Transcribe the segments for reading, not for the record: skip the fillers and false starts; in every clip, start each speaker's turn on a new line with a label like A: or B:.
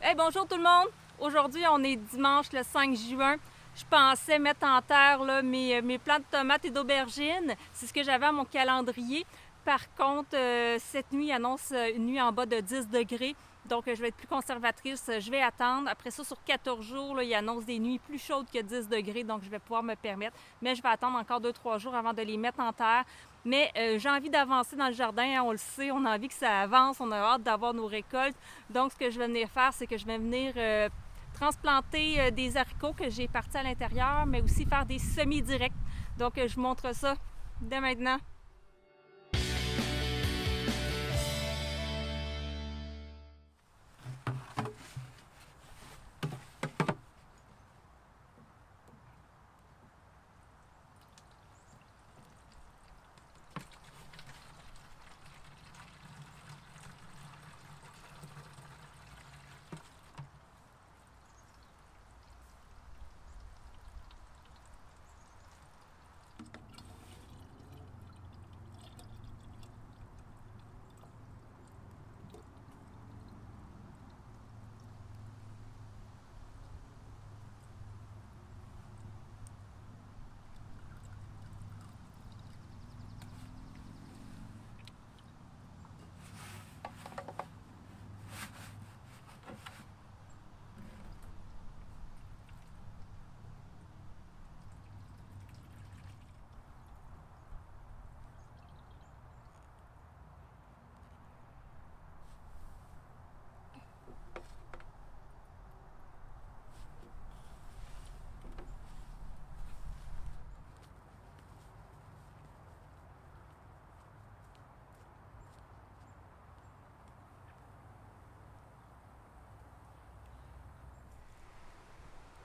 A: Hey, bonjour tout le monde! Aujourd'hui, on est dimanche le 5 juin. Je pensais mettre en terre là, mes plants de tomates et d'aubergines. C'est ce que j'avais à mon calendrier. Par contre, cette nuit annonce une nuit en bas de 10 degrés. Donc, je vais être plus conservatrice. Je vais attendre. Après ça, sur 14 jours, là, il annonce des nuits plus chaudes que 10 degrés. Donc, je vais pouvoir me permettre. Mais je vais attendre encore 2-3 jours avant de les mettre en terre. Mais j'ai envie d'avancer dans le jardin. Hein, on le sait, on a envie que ça avance. On a hâte d'avoir nos récoltes. Donc, ce que je vais venir faire, c'est que je vais venir transplanter des haricots que j'ai partis à l'intérieur, mais aussi faire des semis directs. Donc, je vous montre ça dès maintenant.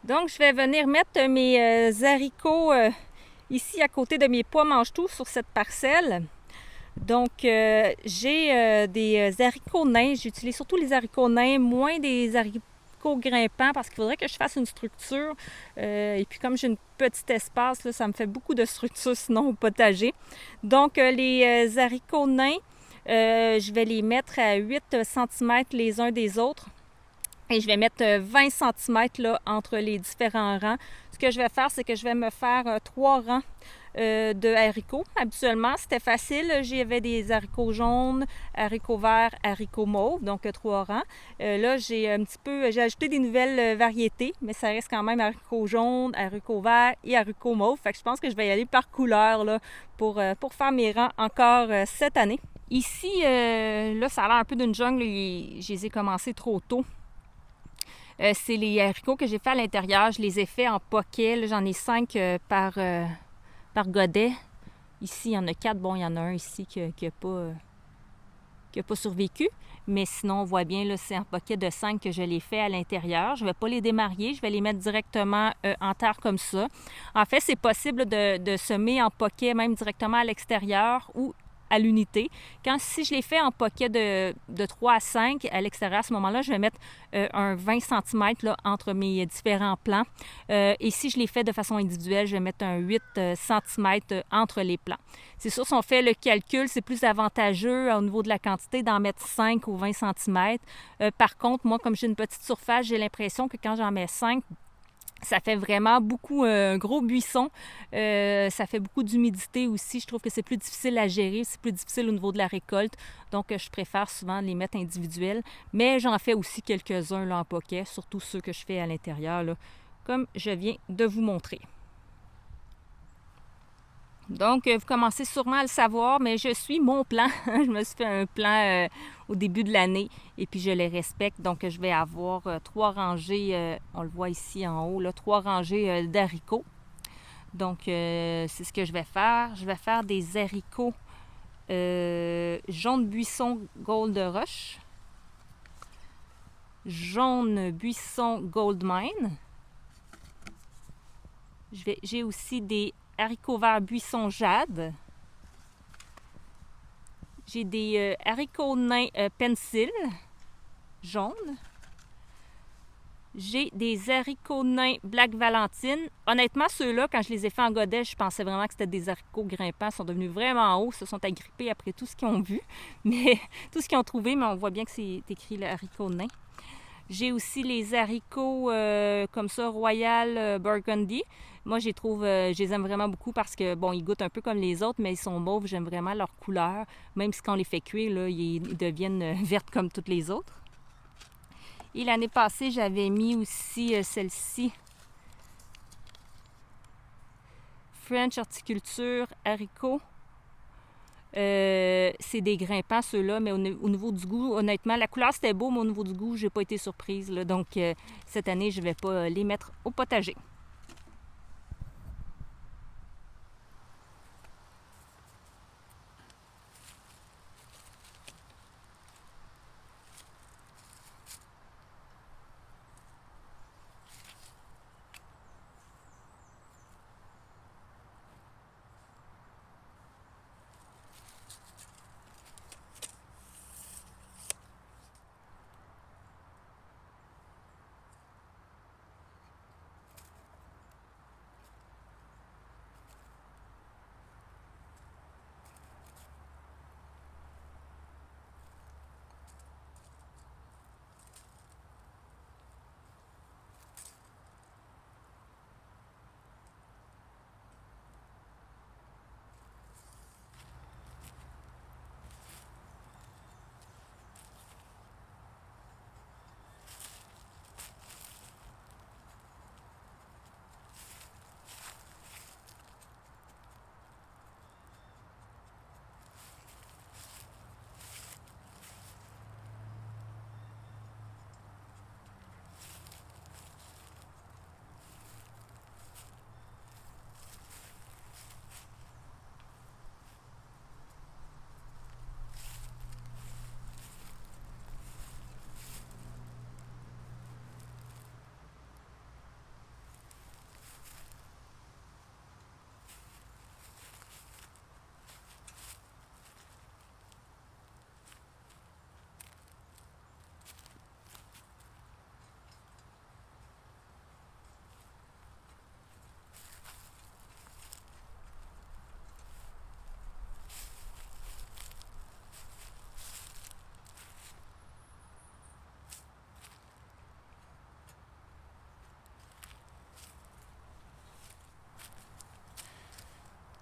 A: Donc, je vais venir mettre mes haricots ici à côté de mes pois mange-tout sur cette parcelle. Donc, j'ai des haricots nains. J'utilise surtout les haricots nains, moins des haricots grimpants parce qu'il faudrait que je fasse une structure. Et puis, comme j'ai une petite espace, là, ça me fait beaucoup de structure sinon au potager. Donc, les haricots nains, je vais les mettre à 8 cm les uns des autres. Et je vais mettre 20 cm là, entre les différents rangs. Ce que je vais faire, c'est que je vais me faire 3 rangs de haricots. Habituellement, c'était facile. J'avais des haricots jaunes, haricots verts, haricots mauves, donc 3 rangs. Là, j'ai ajouté des nouvelles variétés, mais ça reste quand même haricots jaunes, haricots verts et haricots mauves. Fait que je pense que je vais y aller par couleur là, pour faire mes rangs encore cette année. Ici, là, ça a l'air un peu d'une jungle. Je les ai commencés trop tôt. C'est les haricots que j'ai fait à l'intérieur. Je les ai faits en poquet. J'en ai 5 par godet. Ici, il y en a 4. Bon, il y en a un ici qui n'a pas survécu. Mais sinon, on voit bien, là, c'est en poquet de 5 que je les fais à l'intérieur. Je ne vais pas les démarier. Je vais les mettre directement en terre comme ça. En fait, c'est possible de semer en poquet même directement à l'extérieur ou à l'unité. Si je les fais en poquet de 3 à 5 à l'extérieur, à ce moment-là, je vais mettre un 20 cm là, entre mes différents plants. Et si je les fais de façon individuelle, je vais mettre un 8 cm entre les plants. C'est sûr, si on fait le calcul, c'est plus avantageux au niveau de la quantité d'en mettre 5 ou 20 cm. Par contre, moi, comme j'ai une petite surface, j'ai l'impression que quand j'en mets 5, ça fait vraiment beaucoup, un gros buisson. Ça fait beaucoup d'humidité aussi. Je trouve que c'est plus difficile à gérer. C'est plus difficile au niveau de la récolte. Donc, je préfère souvent les mettre individuels. Mais j'en fais aussi quelques-uns là, en poquet, surtout ceux que je fais à l'intérieur, là, comme je viens de vous montrer. Donc, vous commencez sûrement à le savoir, mais je suis mon plan. Je me suis fait un plan au début de l'année et puis je les respecte. Donc, je vais avoir 3 rangées, on le voit ici en haut, là, 3 rangées d'haricots. Donc, c'est ce que je vais faire. Je vais faire des haricots jaune buisson Gold Rush, jaune buisson Gold Mine. J'ai aussi des haricots verts buisson jade. J'ai des haricots nains pencil jaune. J'ai des haricots nains Black Valentine. Honnêtement, ceux-là, quand je les ai faits en godet, je pensais vraiment que c'était des haricots grimpants. Ils sont devenus vraiment hauts, se sont agrippés après tout ce qu'ils ont vu, mais tout ce qu'ils ont trouvé, mais on voit bien que c'est écrit le haricot nain. J'ai aussi les haricots comme ça, Royal Burgundy. Moi, je les aime vraiment beaucoup parce que, bon, ils goûtent un peu comme les autres, mais ils sont mauves. J'aime vraiment leur couleur. Même si quand on les fait cuire, là, ils deviennent vertes comme toutes les autres. Et l'année passée, j'avais mis aussi celle-ci. French Horticulture Haricots. C'est des grimpants ceux-là, mais au niveau du goût, honnêtement, la couleur c'était beau, mais au niveau du goût, j'ai pas été surprise. Là, donc cette année, je vais pas les mettre au potager.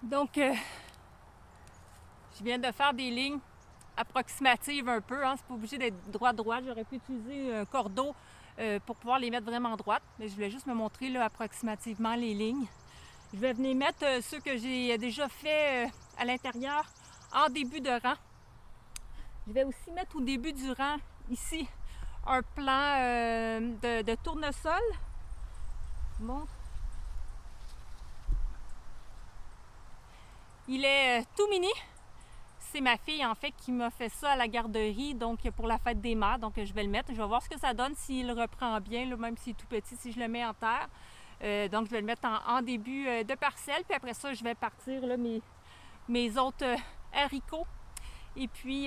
A: Donc, je viens de faire des lignes approximatives un peu. Hein. C'est pas obligé d'être droit. J'aurais pu utiliser un cordeau pour pouvoir les mettre vraiment droites. Mais je voulais juste me montrer là, approximativement les lignes. Je vais venir mettre ceux que j'ai déjà fait à l'intérieur en début de rang. Je vais aussi mettre au début du rang, ici, un plan de tournesol. Bon. Il est tout mini. C'est ma fille, en fait, qui m'a fait ça à la garderie, donc pour la fête des mères. Donc, je vais le mettre. Je vais voir ce que ça donne s'il reprend bien, là, même s'il est tout petit, si je le mets en terre. Donc, je vais le mettre en début de parcelle. Puis après ça, je vais partir là, mes autres haricots. Et puis,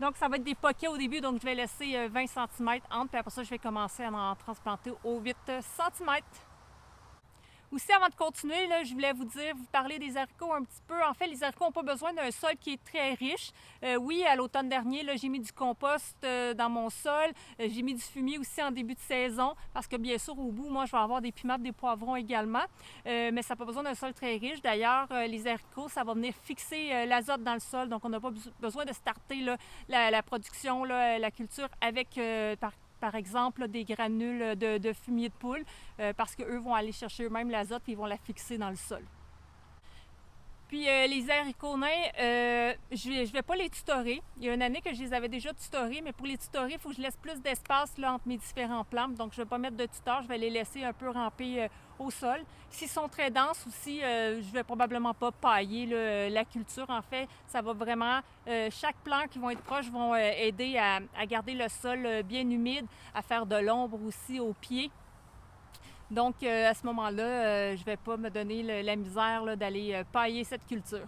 A: donc, ça va être des poquets au début. Donc, je vais laisser 20 cm entre. Puis après ça, je vais commencer à en transplanter au 8 cm. Aussi, avant de continuer, là, je voulais vous parler des haricots un petit peu. En fait, les haricots n'ont pas besoin d'un sol qui est très riche. Oui, à l'automne dernier, là, j'ai mis du compost dans mon sol. J'ai mis du fumier aussi en début de saison parce que, bien sûr, au bout, moi, je vais avoir des pimentes, des poivrons également. Mais ça n'a pas besoin d'un sol très riche. D'ailleurs, les haricots, ça va venir fixer l'azote dans le sol. Donc, on n'a pas besoin de starter là, la production, là, la culture avec, par exemple, des granules de fumier de poule parce qu'eux vont aller chercher eux-mêmes l'azote et ils vont la fixer dans le sol. Puis les haricots nains, je vais pas les tutorer. Il y a une année que je les avais déjà tutorés, mais pour les tutorer, il faut que je laisse plus d'espace là, entre mes différents plants. Donc, je vais pas mettre de tuteur, je vais les laisser un peu ramper au sol. S'ils sont très denses aussi, je vais probablement pas pailler la culture. En fait, ça va vraiment... chaque plant qui vont être proches vont aider à garder le sol bien humide, à faire de l'ombre aussi aux pieds. Donc, à ce moment-là, je ne vais pas me donner la misère d'aller pailler cette culture.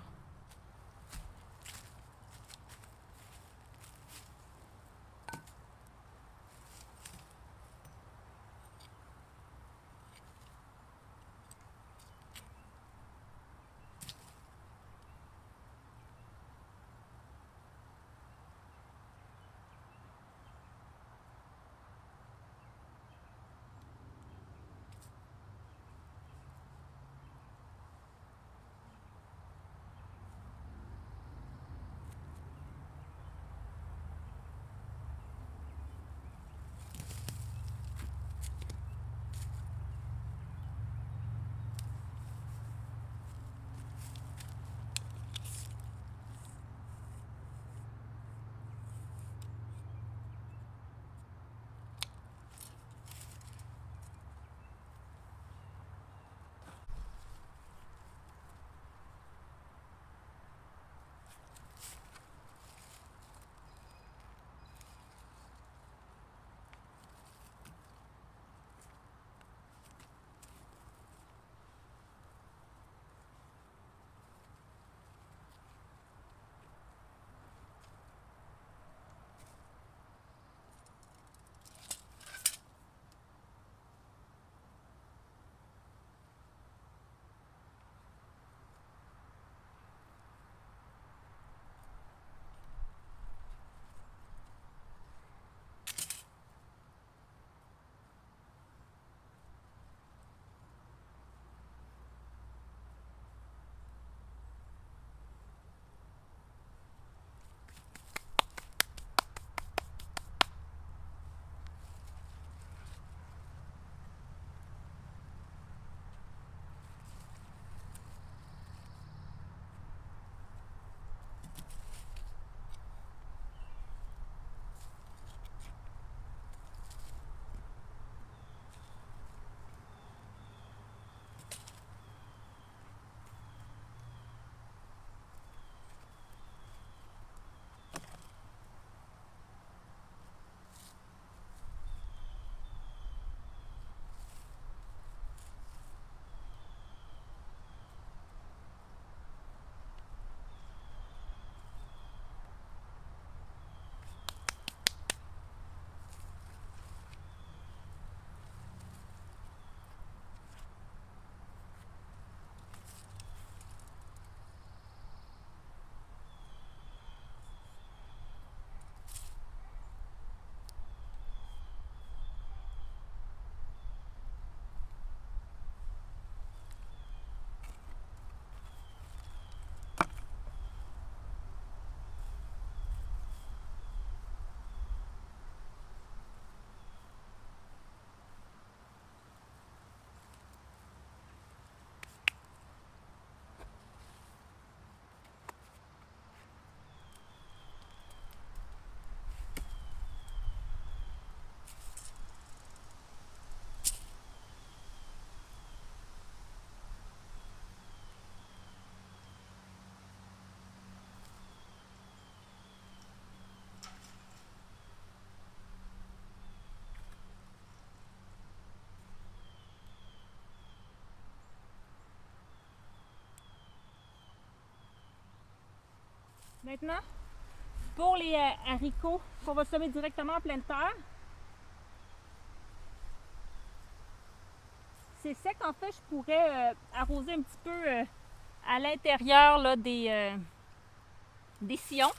A: Maintenant, pour les haricots qu'on va semer directement en pleine terre, c'est sec, en fait, je pourrais arroser un petit peu à l'intérieur là, des sillons.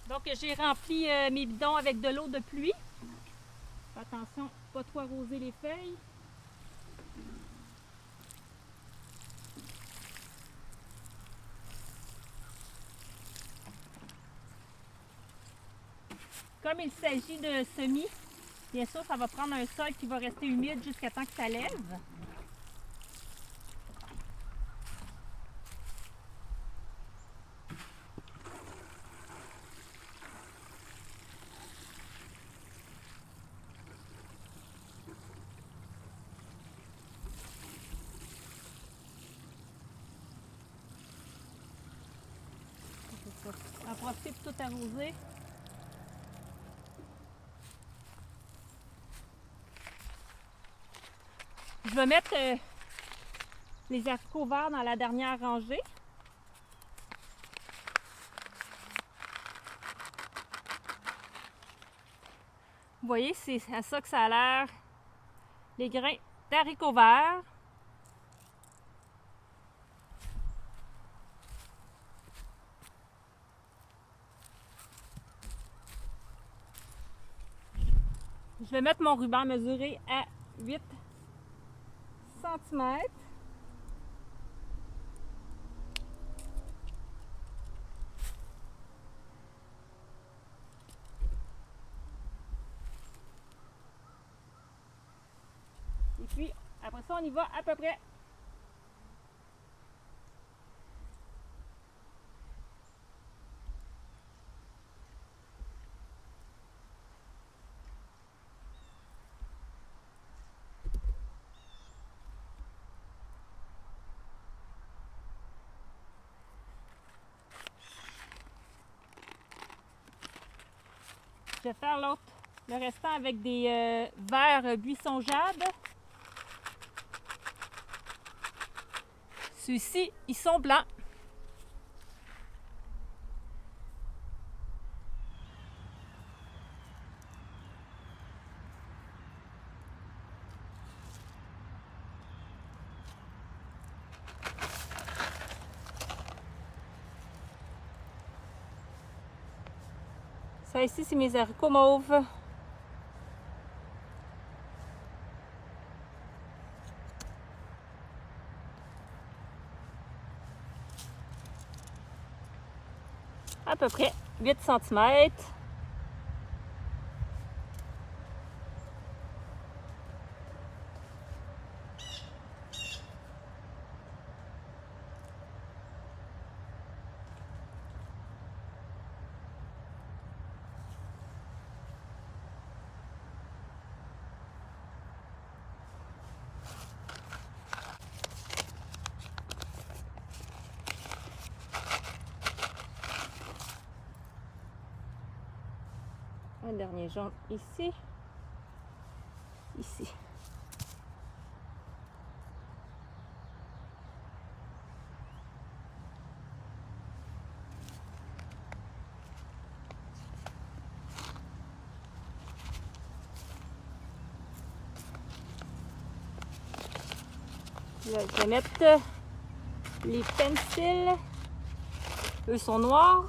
A: Donc, j'ai rempli mes bidons avec de l'eau de pluie. Attention, pas trop arroser les feuilles. Comme il s'agit de semis, bien sûr, ça va prendre un sol qui va rester humide jusqu'à temps que ça lève. On va profiter pour tout arroser. Je vais mettre les haricots verts dans la dernière rangée. Vous voyez, c'est à ça que ça a l'air, les grains d'haricots verts. Je vais mettre mon ruban mesuré à 8 cm. Et puis, après ça, on y va à peu près. Je vais faire le restant avec des verres buisson jade. Ceux-ci, ils sont blancs. Ça ici, c'est mes haricots mauves. À peu près 8 cm. Un dernier jaune ici. Ici. Là, je vais mettre les pencils. Eux sont noirs.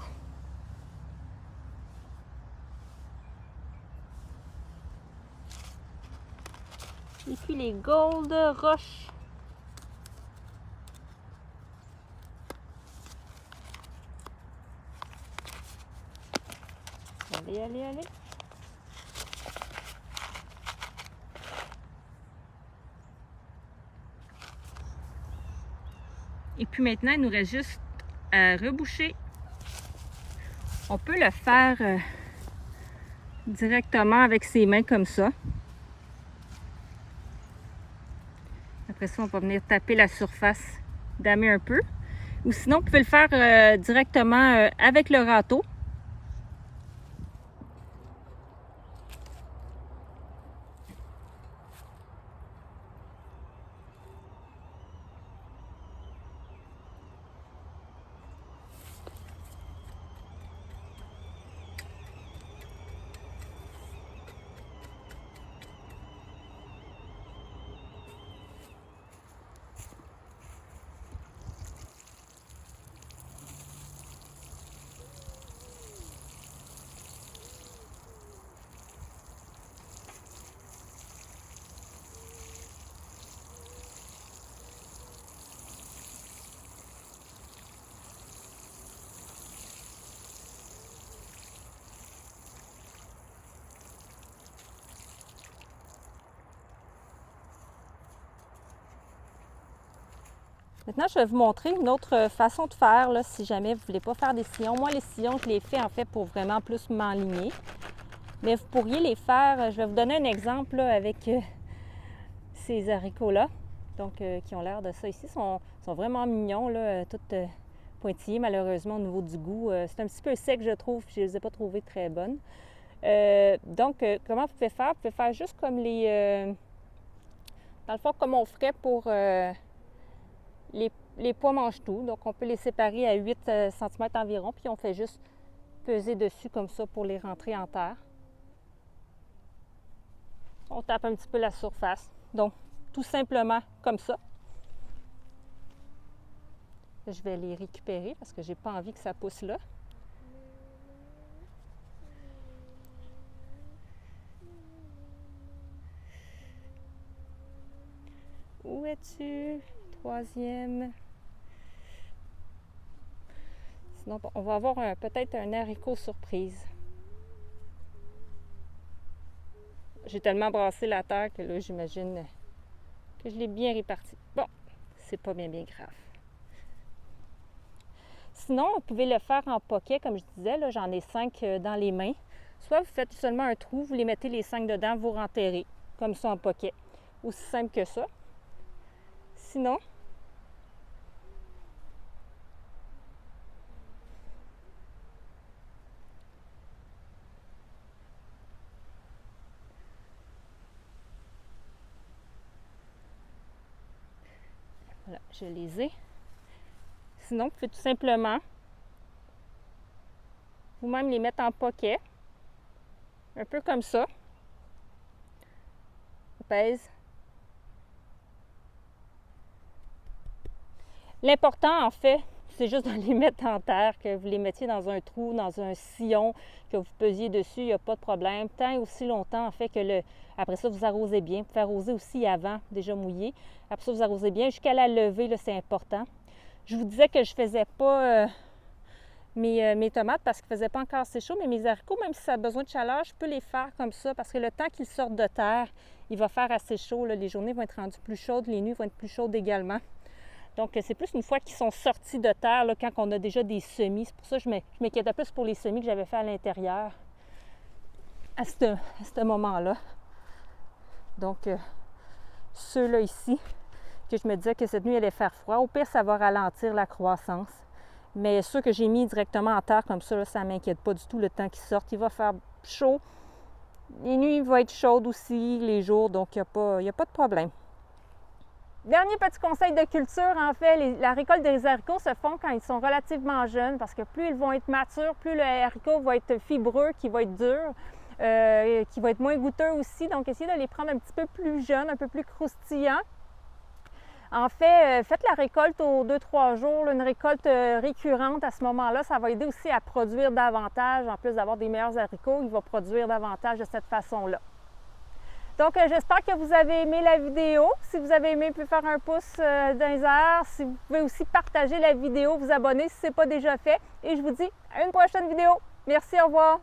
A: Et puis les Gold Rush. Allez, allez, allez. Et puis maintenant, il nous reste juste à reboucher. On peut le faire directement avec ses mains comme ça. Après ça, on va venir taper la surface, damer un peu. Ou sinon, vous pouvez le faire directement avec le râteau. Maintenant, je vais vous montrer une autre façon de faire là, si jamais vous ne voulez pas faire des sillons. Moi, les sillons, je les fais en fait pour vraiment plus m'enligner. Mais vous pourriez les faire, je vais vous donner un exemple là, avec ces haricots-là. Donc, qui ont l'air de ça ici. Ils sont vraiment mignons, là, tout pointillés malheureusement au niveau du goût. C'est un petit peu sec, je trouve, je ne les ai pas trouvées très bonnes. Donc, comment vous pouvez faire? Vous pouvez faire juste comme les... dans le fond, comme on ferait pour les pois mange-tout. Donc, on peut les séparer à 8 cm environ, puis on fait juste peser dessus comme ça pour les rentrer en terre. On tape un petit peu la surface. Donc, tout simplement comme ça. Je vais les récupérer parce que j'ai pas envie que ça pousse là. Où es-tu? Troisième. Sinon, on va avoir peut-être un haricot surprise. J'ai tellement brassé la terre que là, j'imagine que je l'ai bien réparti. Bon, c'est pas bien grave. Sinon, vous pouvez le faire en poquet, comme je disais, là, j'en ai 5 dans les mains. Soit vous faites seulement un trou, vous les mettez les 5 dedans, vous renterrez, comme ça en poquet. Aussi simple que ça. Sinon, voilà, je les ai. Sinon, vous pouvez tout simplement vous-même les mettre en poquet, un peu comme ça. On pèse. L'important, en fait, c'est juste de les mettre en terre, que vous les mettiez dans un trou, dans un sillon, que vous pesiez dessus, il n'y a pas de problème. Tant et aussi longtemps, en fait, que après ça, vous arrosez bien. Vous pouvez arroser aussi avant, déjà mouillé. Après ça, vous arrosez bien jusqu'à la levée, là, c'est important. Je vous disais que je ne faisais pas mes tomates parce qu'il ne faisait pas encore assez chaud, mais mes haricots, même si ça a besoin de chaleur, je peux les faire comme ça parce que le temps qu'ils sortent de terre, il va faire assez chaud. Là. Les journées vont être rendues plus chaudes, les nuits vont être plus chaudes également. Donc, c'est plus une fois qu'ils sont sortis de terre, là, quand on a déjà des semis. C'est pour ça que je m'inquiétais plus pour les semis que j'avais fait à l'intérieur à ce moment-là. Donc, ceux-là ici, que je me disais que cette nuit allait faire froid. Au pire, ça va ralentir la croissance. Mais ceux que j'ai mis directement en terre comme ça, là, ça ne m'inquiète pas du tout le temps qu'ils sortent. Il va faire chaud. Les nuits vont être chaudes aussi, les jours, donc il n'y a pas de problème. Dernier petit conseil de culture, en fait, la récolte des haricots se font quand ils sont relativement jeunes parce que plus ils vont être matures, plus le haricot va être fibreux, qui va être dur, qui va être moins goûteux aussi. Donc, essayez de les prendre un petit peu plus jeunes, un peu plus croustillants. En fait, faites la récolte aux 2-3 jours, une récolte récurrente à ce moment-là. Ça va aider aussi à produire davantage. En plus d'avoir des meilleurs haricots, il va produire davantage de cette façon-là. Donc, j'espère que vous avez aimé la vidéo. Si vous avez aimé, vous pouvez faire un pouce dans les airs. Si vous pouvez aussi partager la vidéo, vous abonner si ce n'est pas déjà fait. Et je vous dis à une prochaine vidéo. Merci, au revoir.